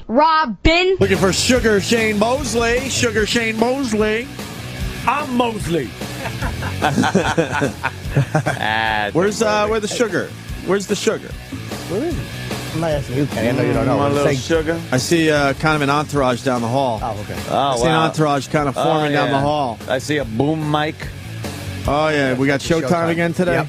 Robin. Looking for Sugar Shane Mosley. Sugar Shane Mosley. I'm Mosley. Where's the sugar? Where's the sugar? Where is it? I'm not asking you, Kenny. I know you don't know. My little Like, sugar. I see kind of an entourage down the hall. oh, okay. I see an entourage kind of forming down the hall. I see a boom mic. Oh, yeah. We got Showtime again today? Yep.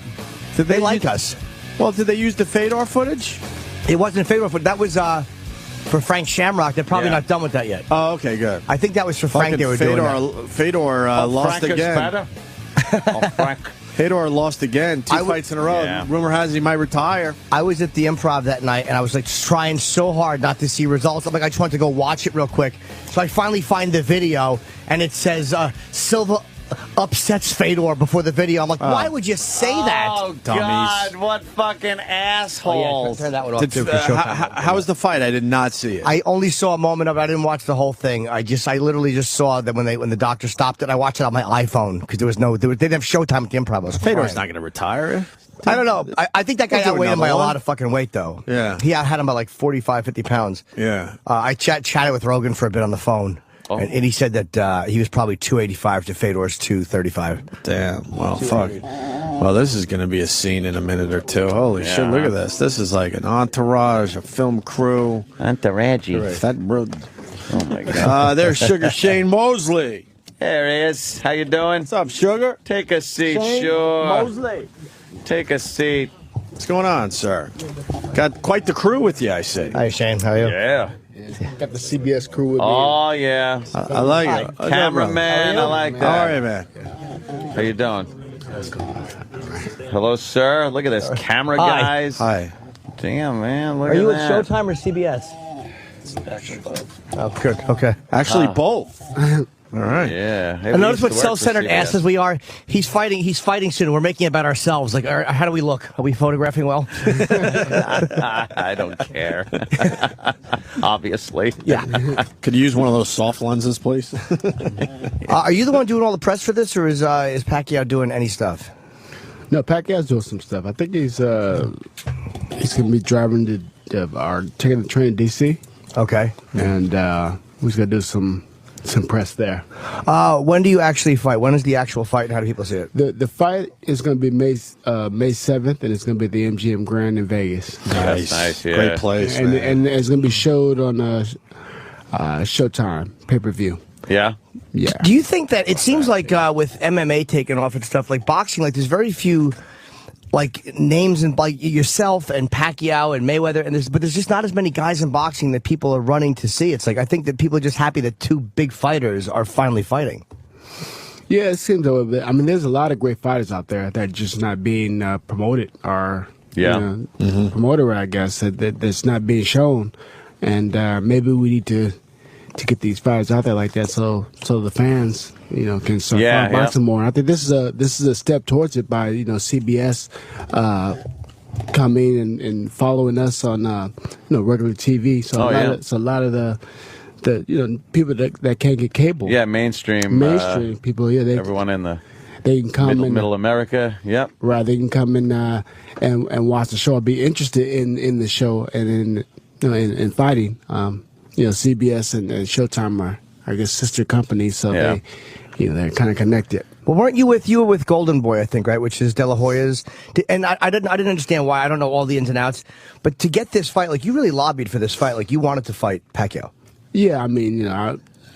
Did They like us. Well, did they use the Fedor footage? It wasn't Fedor, but that was for Frank Shamrock. They're probably not done with that yet. Oh, okay, good. I think that was for Frank. They were doing that. Fedor lost Frank again. Frank. Fedor lost again. Two fights in a row. Yeah. Rumor has he might retire. I was at the Improv that night, and I was like trying so hard not to see results. I'm like, I just wanted to go watch it real quick. So I finally find the video, and it says Silva upsets Fedor before the video. I'm like, why would you say that? Oh, Dummies. God, what fucking assholes. Turn that one off too. For Showtime. How was the fight? I did not see it. I only saw a moment of it. I didn't watch the whole thing. I literally just saw that when the doctor stopped it. I watched it on my iPhone because they didn't have Showtime at the Improv. I was Fedor's crying. not going to retire. I don't know. I think that guy He'll do outweighed him by another a one. lot of fucking weight, though. Yeah. He had him by like 45, 50 pounds. Yeah. I chatted with Rogan for a bit on the phone. Oh. And he said that he was probably 285 to Fedor's 235. Damn. Well, fuck. Well, this is going to be a scene in a minute or two. Holy shit, look at this. This is like an entourage, a film crew. Entourage. That bro. Oh, my God. There's Sugar Shane Mosley. There he is. How you doing? What's up, Sugar? Take a seat, sure. Mosley. Take a seat. What's going on, sir? Got quite the crew with you, I see. Hi, Shane. How are you? Yeah. Got the CBS crew with me. Oh, yeah. I like it. Cameraman, I like that. How are you, man? How you doing? Hello, sir. Look at this. Camera guys. Hi. Damn, man. Look Are at you that. at Showtime or CBS? Oh, good. Okay. Actually, both. All right. Yeah. Hey, I we notice used what to work for self-centered CBS. asses we are. He's fighting soon. We're making it about ourselves. Like, how do we look? Are we photographing well? I don't care. Obviously. Yeah. Could you use one of those soft lenses, please? Are you the one doing all the press for this, or is Pacquiao doing any stuff? No, Pacquiao's doing some stuff. I think he's gonna be driving taking the train to DC, Okay. and we're gonna do some press there. When do you actually fight? When is the actual fight, and how do people see it? The fight is gonna be May 7th, and it's gonna be at the MGM Grand in Vegas. Nice, yeah. Great place, And, man. and it's gonna be showed on Showtime pay-per-view. Yeah. Yeah. Do you think that it seems like with MMA taking off and stuff like boxing, like there's very few like names and like yourself and Pacquiao and Mayweather, and but there's just not as many guys in boxing that people are running to see. It's like I think that people are just happy that two big fighters are finally fighting. Yeah, it seems a little bit. I mean, there's a lot of great fighters out there that are just not being promoted or promoted, I guess, that's not being shown. And maybe we need to get these fighters out there like that, so the fans, can start boxing more. I think this is a step towards it by CBS coming and following us on regular TV. So a lot of the people that can't get cable. Yeah, mainstream people. Yeah, everyone in the they can come middle America. Yep. Right, they can come in and watch the show, or be interested in the show and in fighting. CBS and Showtime are, I guess, sister companies, so they're kind of connected. Well, weren't you were with Golden Boy, I think, right? Which is De La Hoya's, and I didn't understand why. I don't know all the ins and outs, but to get this fight, like you really lobbied for this fight, like you wanted to fight Pacquiao. Yeah, I mean,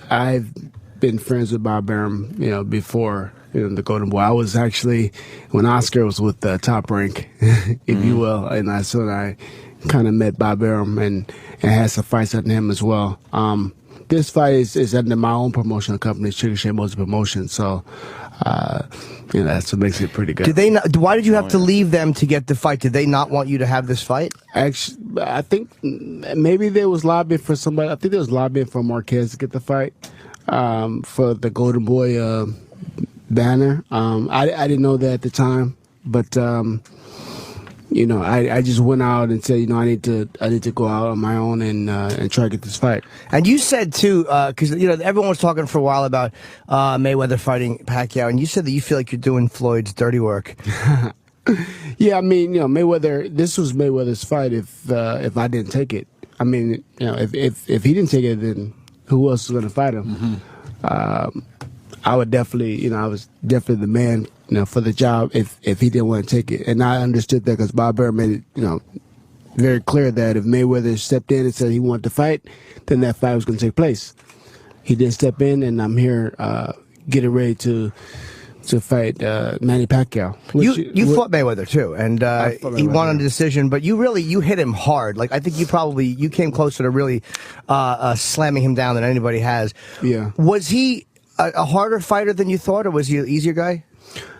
I've been friends with Bob Arum, before the Golden Boy. I was actually when Oscar was with Top Rank, if you will, and I kind of met Bob Arum and had some fights under him as well. This fight is under my own promotional company, Sugar Shane Mosley Promotion. So, that's what makes it pretty good. Did they not? Why did you have to leave them to get the fight? Did they not want you to have this fight? Actually, I think maybe there was lobbying for somebody. I think there was lobbying for Marquez to get the fight for the Golden Boy banner. I didn't know that at the time, but. I just went out and said, I need to go out on my own and try to get this fight. And you said too, because everyone was talking for a while about Mayweather fighting Pacquiao, and you said that you feel like you're doing Floyd's dirty work. Yeah, I mean, Mayweather. This was Mayweather's fight if I didn't take it. I mean, you know, if he didn't take it, then who else is going to fight him? I would definitely, you know, I was definitely the man, you know, for the job if he didn't want to take it. And I understood that because Bob Arum made it, you know, very clear that if Mayweather stepped in and said he wanted to fight, then that fight was going to take place. He didn't step in, and I'm here getting ready to fight Manny Pacquiao. You fought Mayweather too, and he won on a decision. But you hit him hard. Like I think you came closer to really slamming him down than anybody has. Yeah. Was he a harder fighter than you thought, or was he an easier guy?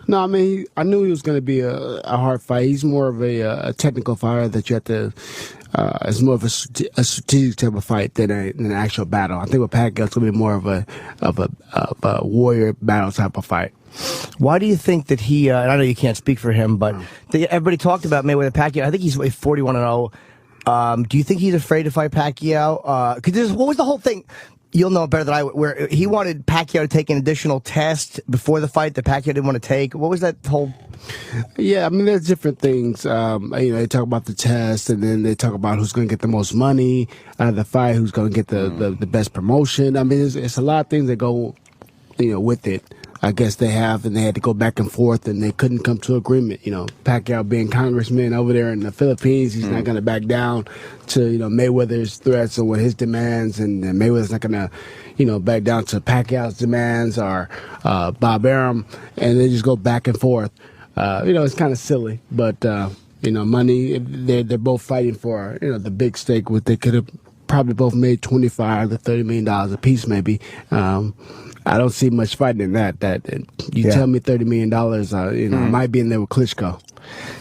No, I mean, I knew he was going to be a hard fight. He's more of a technical fighter that you have to. It's more of a strategic type of fight than an actual battle. I think with Pacquiao, it's going to be more of a warrior battle type of fight. Why do you think that he? And I know you can't speak for him, but everybody talked about Mayweather Pacquiao. I think he's 41-0. Do you think he's afraid to fight Pacquiao? Because what was the whole thing? You'll know better than I. Where he wanted Pacquiao to take an additional test before the fight that Pacquiao didn't want to take. What was that whole? Yeah, I mean, there's different things. You know, they talk about the test, and then they talk about who's going to get the most money out of the fight, who's going to get the best promotion. I mean, it's a lot of things that go, you know, with it. I guess they had to go back and forth, and they couldn't come to agreement. You know, Pacquiao being congressman over there in the Philippines, he's not going to back down to, you know, Mayweather's threats or what his demands, and Mayweather's not going to, you know, back down to Pacquiao's demands or Bob Arum, and they just go back and forth. You know, it's kind of silly, but you know, money. They're both fighting for, you know, the big stake. What they could have probably both made $25 to $30 million a piece, maybe. I don't see much fighting in that. Tell me $30 million, you know, I might be in there with Klitschko.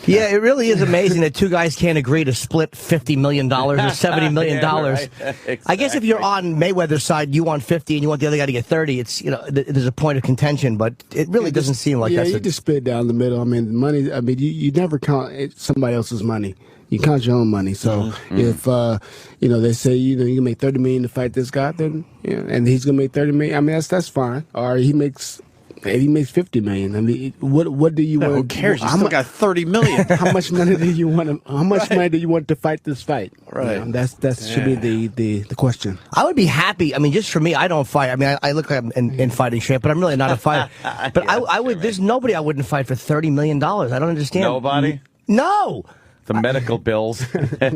Yeah, it really is amazing that two guys can't agree to split $50 million or $70 million. Yeah, right. Exactly. I guess if you're on Mayweather's side, you want 50 and you want the other guy to get 30. It's, you know, there's a point of contention, but it really doesn't seem like that's. Yeah, you just split down the middle. I mean, money. I mean, you never count somebody else's money. You count your own money. So if you know, they say, you know, you can make $30 million to fight this guy, then, you know, and he's gonna make $30 million. I mean, that's fine. Or he makes $50 million. I mean, what do you want? Who cares? You still got $30 million. How much money do you want? How much money do you want to fight this fight? Right. You know, that should be the question. I would be happy. I mean, just for me, I don't fight. I mean, I look like I'm in fighting shape, but I'm really not a fighter. But Yeah, I would. There's nobody I wouldn't fight for $30 million. I don't understand. Nobody? No. The medical bills.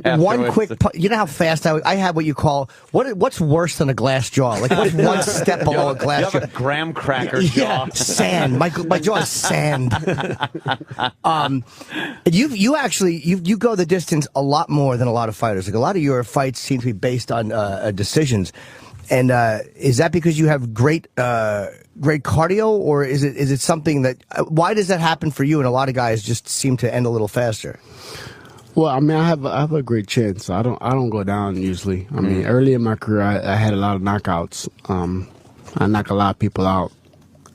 One quick, you know how fast I have what you call, what's worse than a glass jaw? Like what's one step below a glass You jaw? have a graham cracker jaw. Yeah, sand. My jaw is sand. You actually go the distance a lot more than a lot of fighters. Like a lot of your fights seem to be based on decisions. And is that because you have great cardio, or is it something that? Why does that happen for you? And a lot of guys just seem to end a little faster. Well, I mean, I have a great chin, so I don't go down usually. I mean, early in my career, I had a lot of knockouts. I knock a lot of people out,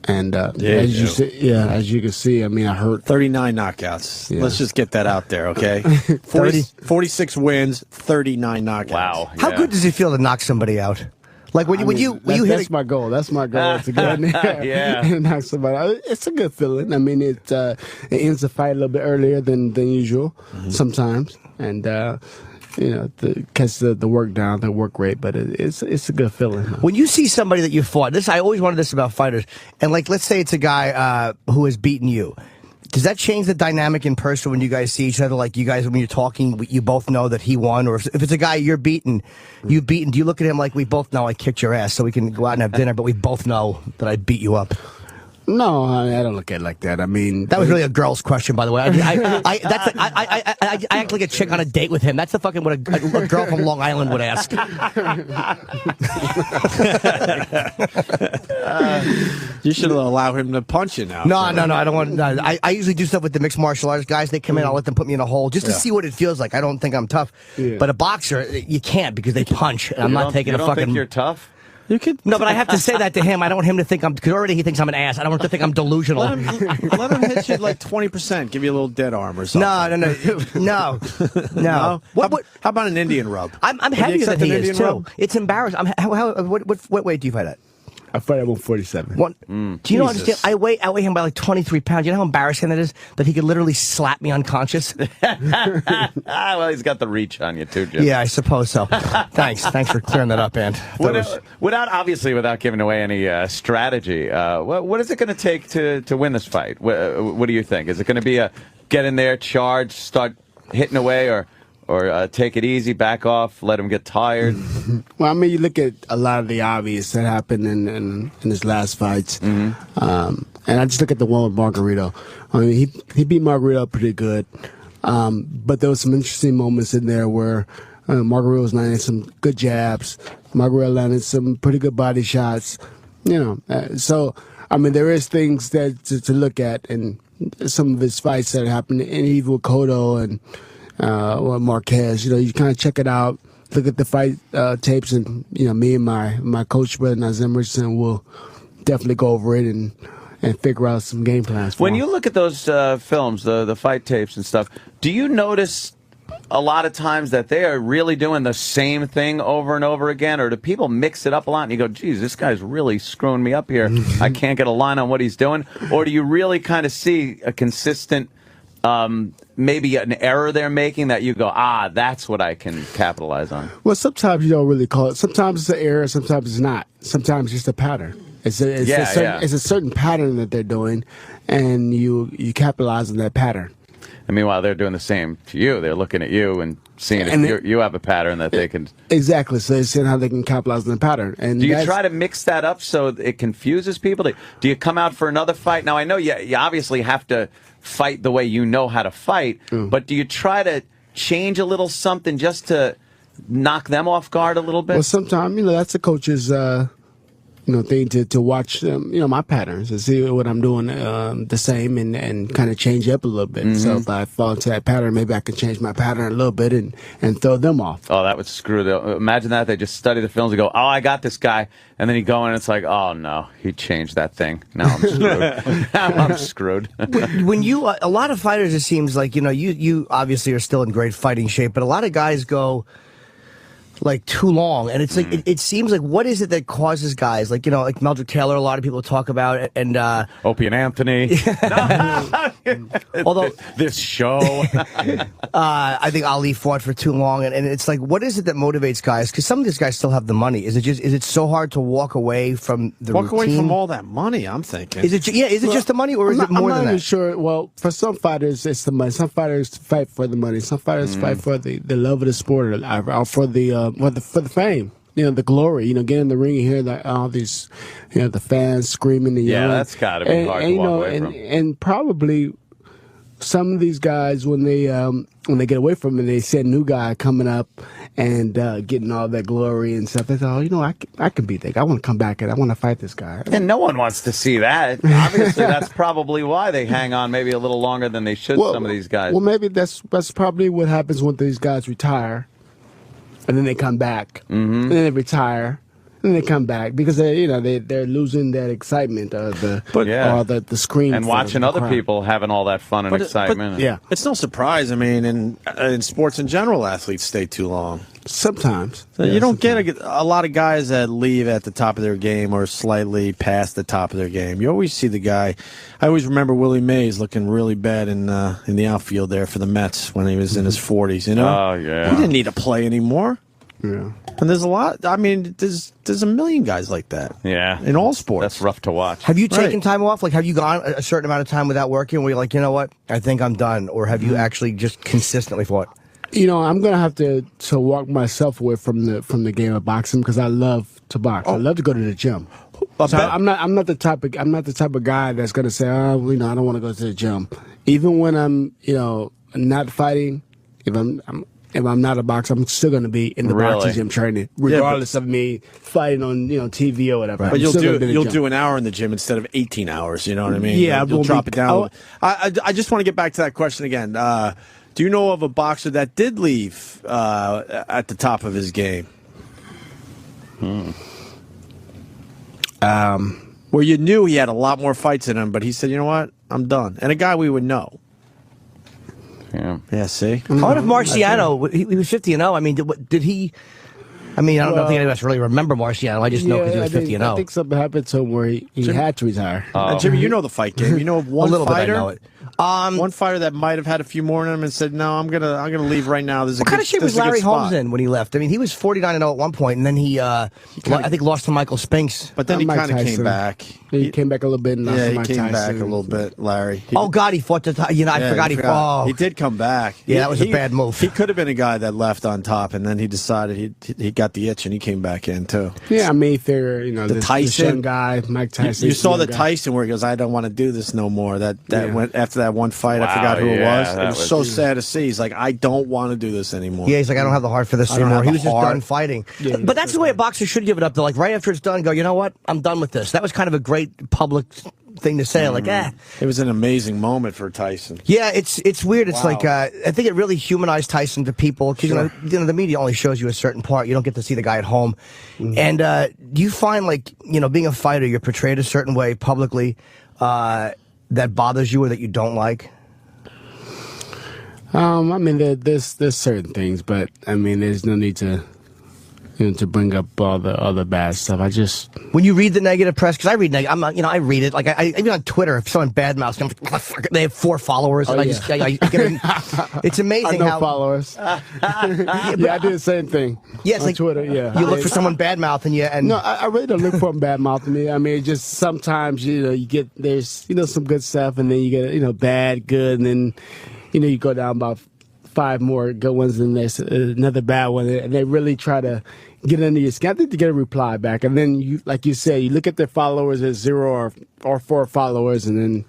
and as you can see, I mean, I hurt 39 knockouts. Yeah. Let's just get that out there, okay? 46 wins, 39 knockouts. Wow. How good does it feel to knock somebody out? Like when you hit. That's my goal. That's my goal to go in there and knock somebody out. It's a good feeling. I mean, it ends the fight a little bit earlier than usual sometimes, and you know, catch the work down, the work rate. But it's a good feeling. When you see somebody that you fought, I always wanted this about fighters, and like let's say it's a guy who has beaten you. Does that change the dynamic in person when you guys see each other? Like you guys, when you're talking, you both know that he won? Or if it's a guy you've beaten, do you look at him like we both know I kicked your ass so we can go out and have dinner, but we both know that I beat you up? No, I don't look at it like that. I mean, that was really a girl's question, by the way. I act like a chick on a date with him. That's the fucking what a girl from Long Island would ask. You should allow him to punch you now. No, I don't want. No, I usually do stuff with the mixed martial arts guys. They come in, I'll let them put me in a hole just to see what it feels like. I don't think I'm tough, but a boxer, you can't because they punch. And I'm not taking a fucking. You don't think you're tough? You could. No, but I have to say that to him. I don't want him to think because already he thinks I'm an ass. I don't want him to think I'm delusional. Let him hit you like 20%. Give you a little dead arm or something. No. How about an Indian rub? I'm heavier than he is too. Rub? It's embarrassing. What weight do you fight at? I fight at 147. What? Do you know? Understand? I weigh him by like 23 pounds. You know how embarrassing that is? That he could literally slap me unconscious. Well, he's got the reach on you too, Jim. Yeah, I suppose so. Thanks for clearing that up, Ant. Without giving away any strategy, what is it going to take to win this fight? What do you think? Is it going to be a get in there, charge, start hitting away, or take it easy, back off, let him get tired? Well, I mean, you look at a lot of the obvious that happened in his last fights, and I just look at the one with Margarito. I mean, he beat Margarito pretty good, but there was some interesting moments in there where Margarito was landing some good jabs, Margarito landed some pretty good body shots, so I mean, there is things that to look at, and some of his fights that happened, and even with Cotto and Marquez, you kind of check it out, look at the fight tapes, and me and my coach brother Nazem Richardson will definitely go over it and figure out some game plans. When you look at those films, the fight tapes and stuff, do you notice a lot of times that they are really doing the same thing over and over again, or do people mix it up a lot and you go, geez, this guy's really screwing me up here, I can't get a line on what he's doing? Or do you really kind of see a consistent maybe an error they're making that you go, that's what I can capitalize on? Well, sometimes you don't really call it. Sometimes it's an error, sometimes it's not. Sometimes it's just a pattern. It's a certain pattern that they're doing, and you capitalize on that pattern. And meanwhile, they're doing the same to you. They're looking at you and seeing if you have a pattern that they can... Exactly. So they're seeing how they can capitalize on the pattern. And do you try to mix that up so it confuses people? Do you come out for another fight? Now, I know you obviously have to fight the way you know how to fight, but do you try to change a little something just to knock them off guard a little bit? Well, sometimes, that's the coach's thing to watch, my patterns and see what I'm doing the same and kind of change up a little bit. So if I fall into that pattern, maybe I can change my pattern a little bit and throw them off. Oh, that would screw them. Imagine that. They just study the films and go, I got this guy. And then you go in and it's like, oh, no, he changed that thing. Now I'm screwed. Now I'm screwed. When you, a lot of fighters, it seems like, you obviously are still in great fighting shape, but a lot of guys go like too long, and it's like it seems like, what is it that causes guys like like Meldrick Taylor, a lot of people talk about, and Opie and Anthony. Although this show, I think Ali fought for too long, and it's like, what is it that motivates guys? Because some of these guys still have the money. Is it so hard to walk away from the routine? Away from all that money? I'm thinking. Is it just the money, or is it more than that? I'm not even sure. Well, for some fighters, it's the money. Some fighters fight for the money. Some fighters fight for the love of the sport, or for the fame, the glory, get in the ring and hear all these, the fans screaming and yelling. Yeah, that's got to be hard to walk away from. And probably some of these guys, when they get away from it, they see a new guy coming up and getting all that glory and stuff. They thought, I can beat that guy. I want to come back and I want to fight this guy. And no one wants to see that. Obviously, that's probably why they hang on maybe a little longer than they should. Some of these guys. Well, maybe that's probably what happens when these guys retire. And then they come back, and then they retire, and then they come back because they're losing that excitement of the screen and watching other people having all that fun and excitement. Yeah, it's no surprise. I mean, in sports in general, athletes stay too long. Sometimes. So you don't get a lot of guys that leave at the top of their game or slightly past the top of their game. You always see the guy. I always remember Willie Mays looking really bad in the outfield there for the Mets when he was in his 40s. Oh yeah. He didn't need to play anymore. Yeah. And there's a lot. I mean, there's a million guys like that. Yeah. In all sports. That's rough to watch. Have you taken time off? Like, have you gone a certain amount of time without working where you're like, you know what, I think I'm done? Or have you actually just consistently fought? I'm gonna have to walk myself away from the game of boxing because I love to box. I love to go to the gym. So I'm not the type of guy that's gonna say, I don't want to go to the gym. Even when I'm not fighting, if I'm not a boxer, I'm still gonna be in the boxing gym training, regardless of me fighting on TV or whatever. But you'll do an hour in the gym instead of 18 hours. You know what I mean? Yeah, you'll drop it down. I just want to get back to that question again. Do you know of a boxer that did leave at the top of his game? Where you knew he had a lot more fights in him, but he said, you know what, I'm done. And a guy we would know. Yeah. Yeah, see? What if Marciano, he was 50-0. I mean, did he I mean, I don't think any of us really remember Marciano. I just know because he was 50-0. I think something happened to him where he had to retire. And Jimmy, you know the fight game. You know of one A little fighter. bit, I know it. One fighter that might have had a few more in him and said, "No, I'm gonna leave right now." This is What kind of shape was Larry Holmes in when he left? I mean, he was 49-0 at one point, and then I think lost to Michael Spinks. But then he Mike kind of came Tyson. back. He came back a little bit. And Yeah, he Mike came Tyson. back a little bit, Larry. Oh God, he fought the. I forgot he fought. He did come back. Yeah, that was a bad move. He could have been a guy that left on top, and then he decided he got the itch and he came back in too. Yeah, I mean, figure the Tyson this young guy, Mike Tyson. You saw the guy. Tyson where he goes, "I don't want to do this no more." That went after that one fight. Wow, I forgot who it yeah, was. It that was was- so sad to see. He's like, "I don't want to do this anymore." Yeah, he's like, I don't have the heart for this I don't anymore. have He the was just heart. done fighting. Yeah, but that's the way a boxer should give it up. Though, like right after it's done, go. You know what? I'm done with this. That was kind of a great public thing to say. Like, It was an amazing moment for Tyson. Yeah, it's weird. It's Wow. like I think it really humanized Tyson to people because you know the media only shows you a certain part. You don't get to see the guy at home. And do you find like being a fighter, you're portrayed a certain way publicly that bothers you or that you don't like? I mean, there's certain things, but I mean, there's no need to to bring up all the other bad stuff. I just When you read the negative press, because I read I read it. Like I even on Twitter, if someone badmouths, I'm like, "Fuck," they have 4 followers, and I just I get in, it's I amazing know how followers. Yeah, I do the same thing. Yeah, it's on like Twitter. Yeah, you look for someone badmouthing you, and No, I really don't look for them bad mouthing me. I mean, it just sometimes you get there's some good stuff, and then you get bad, good, and then you go down about 5 more good ones, and there's another bad one, and they really try to get under your skin. I think to get a reply back, and then you, like you said, you look at their followers as 0 or 4 followers, and then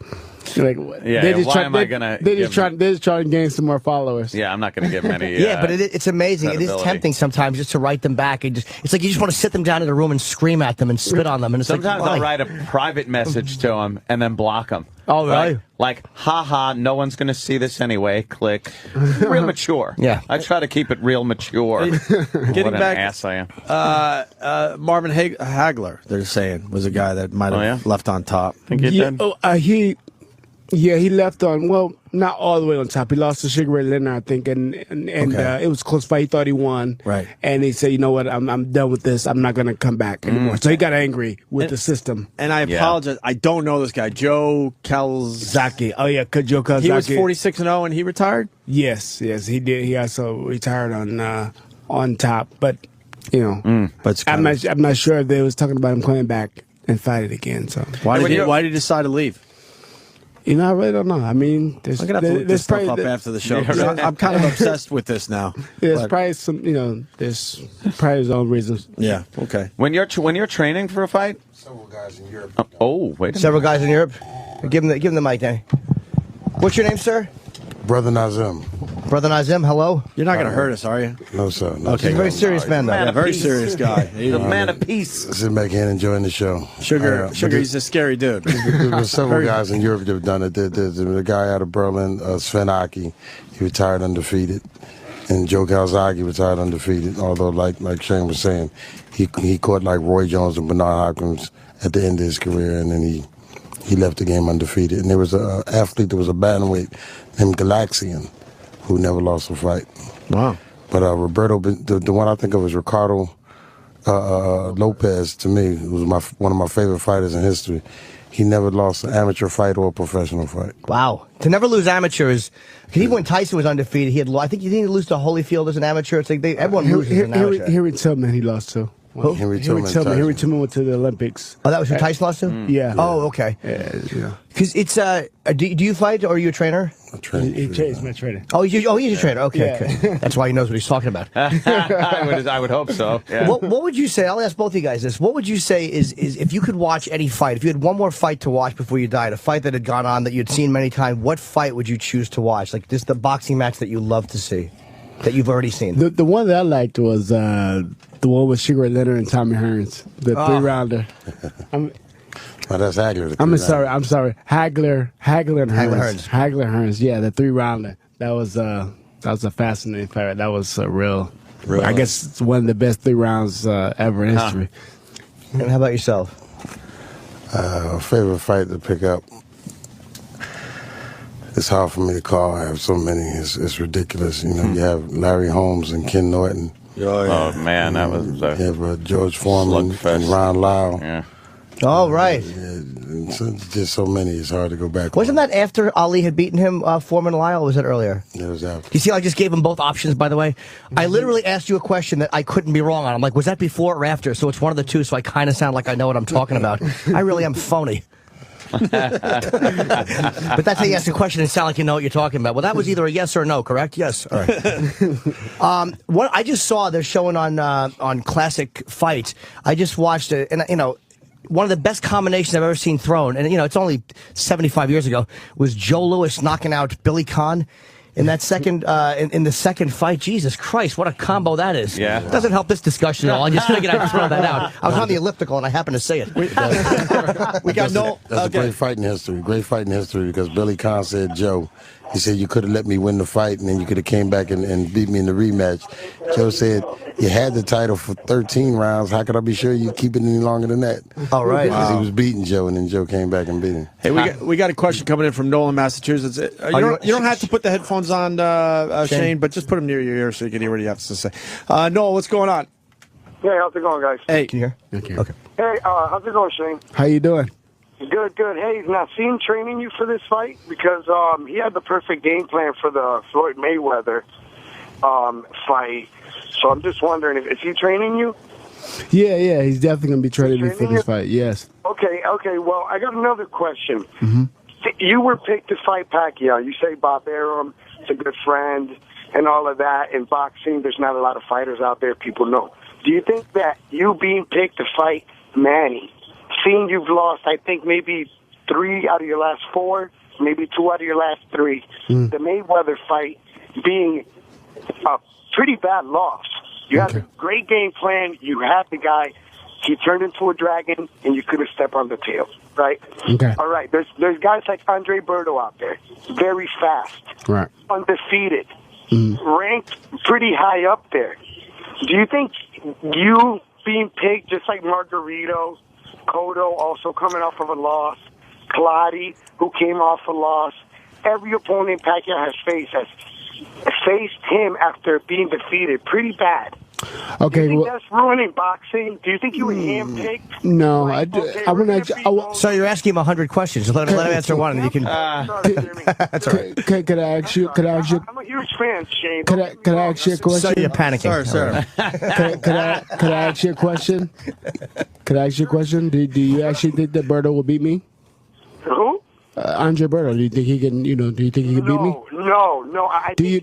you're like, Yeah, they're just why trying, am I gonna They're give just trying. They're just trying to gain some more followers. Yeah, I'm not going to give many. yeah, but it's amazing. It is credibility. tempting sometimes just to write them back. It's like you just want to sit them down in a room and scream at them and spit on them. And it's Sometimes like, I'll why? write a private message to them and then block them. Oh, really? Like, haha, no one's going to see this anyway. Click. Real mature. Yeah. I try to keep it real mature. Getting What an back- ass I am. Marvin Hagler, they're saying, was a guy that might have left on top. Think you Yeah, did? he left on, well, not all the way on top. He lost to Sugar Ray Leonard, I think, and Okay. it was a close fight. He thought he won. Right. And he said, you know what, I'm done with this. I'm not going to come back anymore. So he got angry with the system. And I Yeah. apologize. I don't know this guy. Joe Calzaghe. Zaki. Oh, yeah, Joe Kazaki. He was 46-0 and he retired? Yes, he did. He also retired on top. But, But it's I'm kind of, not sure if they was talking about him coming back and fight it again. So, why When did he decide to leave? I really don't know. I mean, there's, I'm going to have to look this stuff up after the show. 'cause I'm kind of obsessed with this now. There's But- probably some, there's probably his own reasons. Yeah, okay. When you're training for a fight? Several guys in Europe. Oh, wait a Several guys in Europe. Give him the mic, Danny. What's your name, sir? Brother Nazim. Brother Nazim. Hello. You're not going to hurt us, are you? No, sir. No, Okay. He's a very serious man, though. Man Yeah, of very peace. serious guy. The man of peace. Sit back here and enjoying the show. Sugar, But he's a scary dude. There's several guys in Europe that have done it. There's a guy out of Berlin, Sven Aki. He retired undefeated. And Joe Calzaghe retired undefeated. Although, like Shane was saying, he caught like Roy Jones and Bernard Hopkins at the end of his career, and then he left the game undefeated. And there was an athlete that was a bantamweight named Galaxian who never lost a fight. Wow. But Roberto, the one I think of is Ricardo Lopez. To me, was one of my favorite fighters in history. He never lost an amateur fight or a professional fight. Wow. To never lose amateurs. Because even when Tyson was undefeated, I think he didn't lose to Holyfield as an amateur. It's like everyone loses as an amateur. Henry Tillman, he lost to. Henry Tillman, Tyson. Henry Tillman went to the Olympics. Oh, that was who Tyson lost to? Yeah. Oh, okay. Yeah. Because it's do you fight or are you a trainer? I trained He for changed my trainer. Oh, he's a trainer. Okay, Yeah. okay. That's why he knows what he's talking about. I would hope so. Yeah. What would you say? I'll ask both of you guys this. What would you say is if you could watch any fight, if you had one more fight to watch before you died, a fight that had gone on that you'd seen many times, what fight would you choose to watch? Like just the boxing match that you love to see, that you've already seen. The one that I liked was the one with Sugar Ray Leonard and Tommy Hearns, the 3-rounder. Oh, that's Hagler. I'm sorry. Hagler and Hearns. Hearns. Hagler Hearns. Yeah, the 3-rounder. That was a fascinating fight. That was real. I guess it's one of the best 3 rounds ever in history. And how about yourself? Favorite fight to pick up. It's hard for me to call. I have so many. It's ridiculous. You have Larry Holmes and Ken Norton. Oh man, that was Yeah, bro, George Foreman slugfest. and Ron Lau. Yeah. Oh, right. Just so many, it's hard to go back. Wasn't that after Ali had beaten him, Foreman and Lyle, or was it earlier? It was after. You see, I just gave him both options, by the way. I literally asked you a question that I couldn't be wrong on. I'm like, was that before or after? So it's one of the two, so I kind of sound like I know what I'm talking about. I really am phony. But that's how you ask a question and sound like you know what you're talking about. Well, that was either a yes or a no, correct? Yes. All right. What I just saw, they're showing on Classic Fights. I just watched it, and one of the best combinations I've ever seen thrown, and it's only 75 years ago, was Joe Louis knocking out Billy Conn in that second in the second fight. Jesus Christ, what a combo that is! Yeah, doesn't help this discussion at all. I just figured I'd throw that out. I was on the elliptical and I happened to say it. We got no. That's a great fighting history. Great fighting history because Billy Conn said, Joe, he said, you could have let me win the fight and then you could have came back and beat me in the rematch. Joe said, you had the title for 13 rounds. How could I be sure you'd keep it any longer than that? All right. Because he was beating Joe and then Joe came back and beat him. Hey, we got a question coming in from Nolan, Massachusetts. You don't have to put the headphones on, Shane, but just put them near your ear so you can hear what he has to say. Noel, what's going on? Hey, how's it going, guys? Hey. Can you hear? Okay. Hey, how's it going, Shane? How you doing? Good, good. Hey, now seeing training you for this fight because he had the perfect game plan for the Floyd Mayweather fight. So I'm just wondering, is he training you? Yeah, he's definitely gonna be training me for this fight. Yes. Okay. Well, I got another question. Mm-hmm. You were picked to fight Pacquiao. You say Bob Arum is a good friend and all of that. In boxing, there's not a lot of fighters out there people know. Do you think that you being picked to fight Manny, seeing you've lost, I think maybe 3 out of your last 4, maybe 2 out of your last 3, the Mayweather fight being a pretty bad loss. You had a great game plan. You had the guy. He turned into a dragon, and you could have stepped on the tail, right? Okay. All right. There's guys like Andre Berto out there, very fast, Right. undefeated, ranked pretty high up there. Do you think you being picked, just like Margarito, Cotto also coming off of a loss, Claudio, who came off a loss, every opponent Pacquiao has faced him after being defeated pretty bad. Okay. Do you think that's ruining boxing? Do you think you were handpicked? No, Like, I want So you're asking him 100 questions. Just let him answer one, and you can. That's all right. Could I ask you? Could I ask you? I'm a huge fan, Shane. Could I ask you a question? So you're panicking. Sorry. Could I ask you a question? Could I ask you a question? Do you actually think that Berto will beat me? Who? Andre Berto. Do you think he can? Do you think he can beat me? No. Do you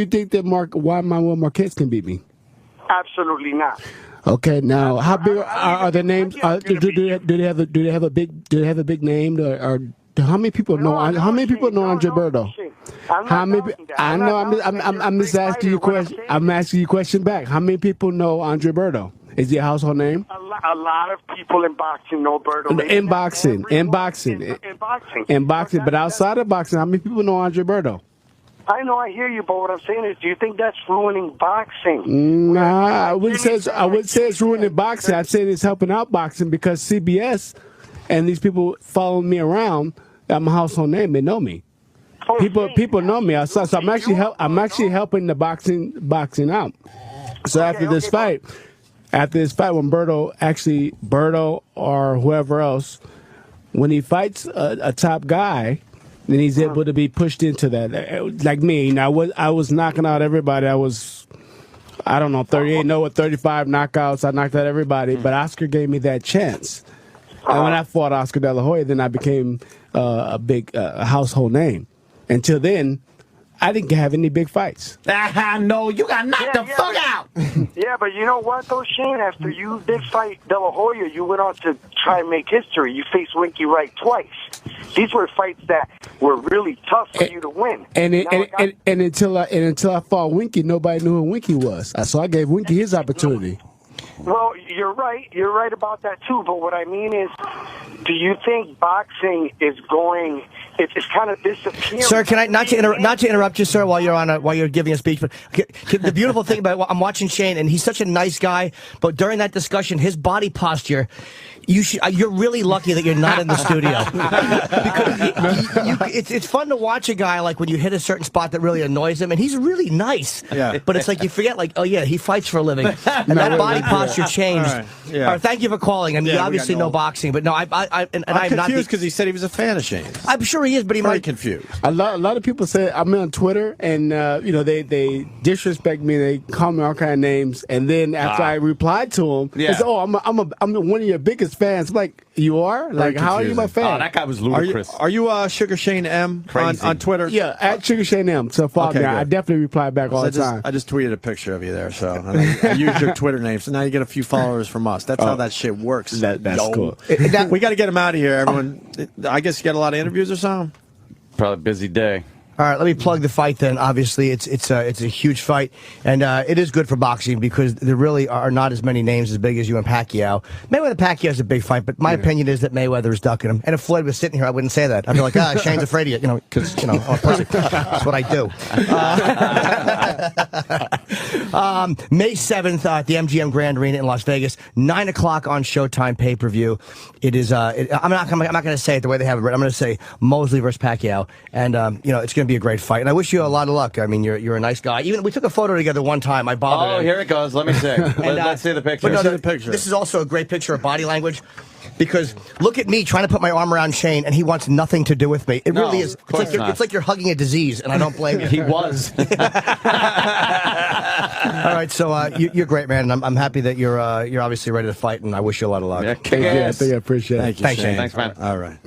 think that Juan Manuel Marquez can beat me? Absolutely not. Okay, now how big are the names? Do they have a big name? Or how many people know? How many people know Andre Berto? How many? I know. I'm just asking you a question. I'm asking you a question back. How many people know Andre Berto? Is he a household name? A lot of people in boxing know Berto. In boxing, but outside of boxing, how many people know Andre Berto? I know, I hear you, but what I'm saying is, do you think that's ruining boxing? Nah, I wouldn't say it's ruining boxing. I'd say it's helping out boxing because CBS and these people following me around. I'm a household name. They know me. People know me. So I'm actually helping the boxing out. So after this fight, when Berto or whoever else, when he fights a top guy, then he's able to be pushed into that. Like me, I was knocking out everybody. I was, 35 knockouts. I knocked out everybody, but Oscar gave me that chance. And when I fought Oscar De La Hoya, then I became a big household name. Until then, I didn't have any big fights. No, you got knocked the fuck out. Yeah, but you know what, though, Shane? After you did fight De La Hoya, you went on to try and make history. You faced Winky Wright twice. These were fights that were really tough for you to win. And until I fought Winky, nobody knew who Winky was. So I gave Winky his opportunity. Well, you're right. You're right about that, too. But what I mean is, do you think boxing is going it's kind of disappearing. Sir, can I not to interrupt you, sir, while you're giving a speech? But the beautiful thing about I'm watching Shane, and he's such a nice guy. But during that discussion, his body posture. You're really lucky that you're not in the studio. Because it's fun to watch a guy like when you hit a certain spot that really annoys him, and he's really nice. Yeah. But it's like you forget, like, oh yeah, he fights for a living, and that body posture changed. All right. Yeah. Thank you for calling. I mean, Yeah, we obviously got no no- boxing, but no, I'm not confused because he said he was a fan of Shane's. I'm sure he is, but he Very might. confused. A lot of people say I'm on Twitter, and they disrespect me. They call me all kind of names, and then after I reply to them, they say, "Oh, I'm one of your biggest fans." I'm like, you are? Like, how are you my fan? Oh, that guy was ludicrous. Are you Sugar Shane M on Twitter? Yeah, at Sugar Shane M. So follow me. good. I definitely reply back all the time. I just tweeted a picture of you there, so and I used your Twitter name, so now you get a few followers from us. That's how that shit works. That's cool. We got to get him out of here, everyone. I guess you got a lot of interviews or something? Probably a busy day. All right, let me plug the fight then. Obviously, it's a huge fight, and it is good for boxing because there really are not as many names as big as you and Pacquiao. Mayweather-Pacquiao is a big fight, but my opinion is that Mayweather is ducking him. And if Floyd was sitting here, I wouldn't say that. I'd be like, Shane's afraid of you, because I'm a pussy. That's what I do. May 7th at the MGM Grand Arena in Las Vegas, 9 o'clock on Showtime pay-per-view. It is. I'm not going to say it the way they have it written. I'm going to say Mosley versus Pacquiao, and it's going to be a great fight, and I wish you a lot of luck. I mean, you're a nice guy. Even we took a photo together one time. I bothered. Oh, here it goes. Let me see. Let's see the picture. Let's see the picture. This is also a great picture of body language. Because look at me trying to put my arm around Shane, and he wants nothing to do with me. It really is. It's like you're hugging a disease, and I don't blame you. He was. All right, so you're great, man, and I'm happy that you're obviously ready to fight, and I wish you a lot of luck. Yeah, Thank you. I think I appreciate it. Thank you, Thanks, Shane. Shane. Thanks, man. All right.